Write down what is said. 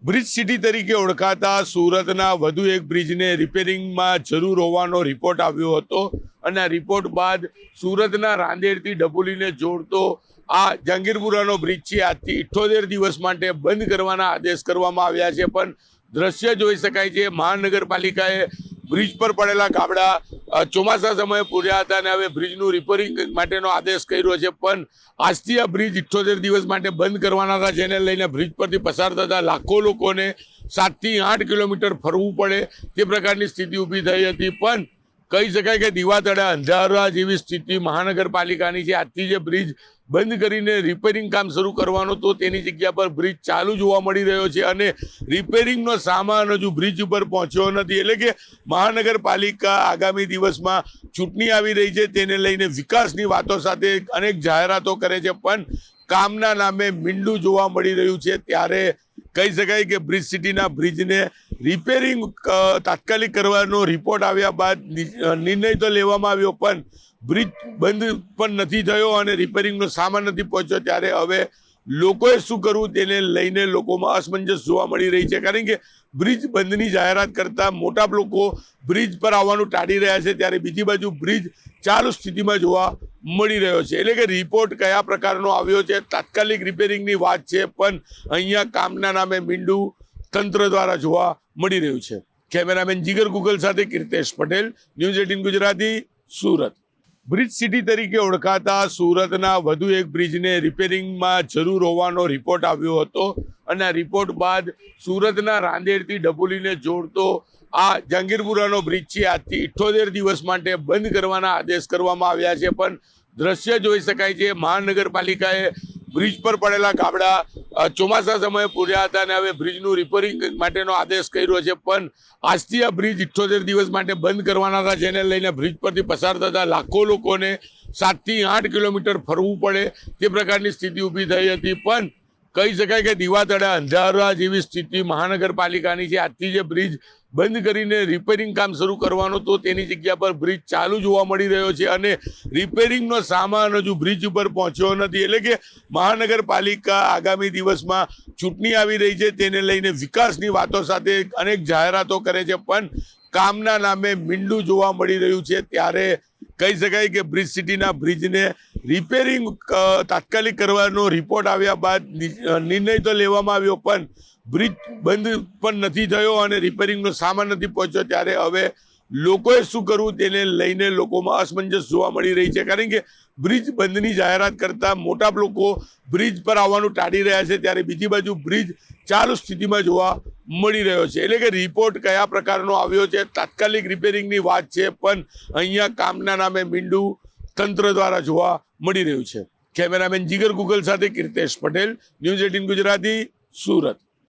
Bridge city તરીકે ઓળખાતા સુરતના વધુ એક બ્રિજને રિપેરિંગમાં જરૂર હોવાનો રિપોર્ટ આવ્યો હતો અને આ રિપોર્ટ બાદ સુરતના રાંદેરથી ડભોલીને જોડતો આ જહાંગીરપુરાનો બ્રિજ છે આજથી 78 દિવસ માટે બંધ કરવાના આદેશ કરવામાં આવ્યા છે। પણ દ્રશ્ય જોઈ શકાય છે, મહાનગરપાલિકાએ બ્રિજ પર પડેલા ગાબડા ચોમાસા સમયે પૂર્યા હતા અને હવે બ્રિજનું રિપેરિંગ માટેનો આદેશ કર્યો છે। પણ આજથી આ બ્રિજ 78 દિવસ માટે બંધ કરવાના હતા, જેને લઈને બ્રિજ પરથી પસાર થતા લાખો લોકોને 7 થી 8 કિલોમીટર ફરવું પડે તે પ્રકારની સ્થિતિ ઊભી થઈ હતી। પણ કહી શકાય કે દીવા તળે અંધારા જેવી સ્થિતિ મહાનગરપાલિકાની છે। આજથી જે બ્રિજ બંધ કરીને રિપેરિંગ કામ શરૂ કરવાનો તો તેની જગ્યા પર બ્રિજ ચાલુ જોવા મળી રહ્યો છે અને રિપેરિંગનો સામાન હજુ બ્રિજ ઉપર પહોંચ્યો નથી। એટલે કે મહાનગરપાલિકા આગામી દિવસમાં ચૂંટણી આવી રહી છે, તેને લઈને વિકાસની વાતો સાથે અનેક જાહેરાતો કરે છે, પણ કામના નામે મીંડું જોવા મળી રહ્યું છે। ત્યારે કહી શકાય કે બ્રિજ સિટીના બ્રિજને રિપેરિંગ તાત્કાલિક કરવાનો રિપોર્ટ આવ્યા બાદ નિર્ણય તો લેવામાં આવ્યો, પણ બ્રિજ બંધ પણ નથી થયો અને રિપેરિંગનો સામાન નથી પહોંચ્યો। ત્યારે હવે લોકોએ શું કરવું તેને લઈને લોકોમાં અસમંજસ જોવા મળી રહી છે, કારણ કે બ્રિજ બંધની જાહેરાત કરતા મોટા લોકો બ્રિજ પર આવવાનું ટાળી રહ્યા છે, ત્યારે બીજી બાજુ બ્રિજ ચાલુ સ્થિતિમાં જોવા મળી રહ્યો છે। એટલે કે રિપોર્ટ કયા પ્રકારનો આવ્યો છે, તાત્કાલિક રિપેરિંગની વાત છે, પણ અહીંયા કામના નામે મીંડું તંત્ર દ્વારા જોવા મળી રહ્યું છે। કેમેરામેન જીગર ગુગલ સાથે Kirtesh Patel, news 18 Gujarati, Surat. Bridge city તરીકે ઓળખાતા સુરતના વધુ એક બ્રિજને રિપેરિંગમાં જરૂર હોવાનો રિપોર્ટ આવ્યો હતો અને આ રિપોર્ટ બાદ સુરતના રાંદેરથી ડભોલીને જોડતો આ જહાંગીરપુરાનો બ્રિજ છે આજથી 78 દિવસ માટે બંધ કરવાના આદેશ કરવામાં આવ્યા છે। પણ દ્રશ્ય જોઈ શકાય છે, મહાનગરપાલિકાએ બ્રિજ પર પડેલા ગાબડા ચોમાસા સમયે પૂર્યા હતા અને હવે બ્રિજનું રિપેરિંગ માટેનો આદેશ કર્યો છે। પણ આજથી આ બ્રિજ 78 દિવસ માટે બંધ કરવાના હતા, જેને લઈને બ્રિજ પરથી પસાર થતા લાખો લોકોને 7 થી 8 કિલોમીટર ફરવું પડે તે પ્રકારની સ્થિતિ ઊભી થઈ હતી। પણ કહી શકાય કે દીવા તળે અંધારા જેવી સ્થિતિ મહાનગરપાલિકાની છે। આજથી જે બ્રિજ બંધ કરીને રિપેરિંગ કામ શરૂ કરવાનો તો તેની જગ્યા પર બ્રિજ ચાલુ જોવા મળી રહ્યો છે અને રિપેરિંગનો સામાન હજુ બ્રિજ ઉપર પહોંચ્યો નથી। એટલે કે મહાનગરપાલિકા આગામી દિવસમાં ચૂંટણી આવી રહી છે, તેને લઈને વિકાસની વાતો સાથે અનેક જાહેરાતો કરે છે, પણ કામના નામે મીંડું જોવા મળી રહ્યું છે। ત્યારે કહી શકાય કે બ્રિજ સિટીના બ્રિજને રિપેરિંગ તાત્કાલિક કરવાનો રિપોર્ટ આવ્યા બાદ નિર્ણય તો લેવામાં આવ્યો, પણ બ્રિજ બંધ પણ નથી થયો અને રિપેરિંગનો સામાન નથી પહોંચ્યો। ત્યારે હવે લોકોએ શું કરવું તેને લઈને લોકોમાં અસમંજસ જોવા મળી રહી છે, કારણ કે બ્રિજ બંધની જાહેરાત કરતા મોટા લોકો બ્રિજ પર આવવાનું ટાળી રહ્યા છે, ત્યારે બીજી બાજુ બ્રિજ ચાલુ સ્થિતિમાં જોવા મળી રહ્યો છે। એટલે કે રિપોર્ટ કયા પ્રકારનો આવ્યો છે, તાત્કાલિક રિપેરિંગની વાત છે, પણ અહીંયા કામના નામે મીંડું તંત્ર દ્વારા જોવા મળી રહ્યું છે। કેમેરામેન જીગર ગુગલ સાથે કીર્તેશ પટેલ, ન્યૂઝ 18 ગુજરાતી, સુરત।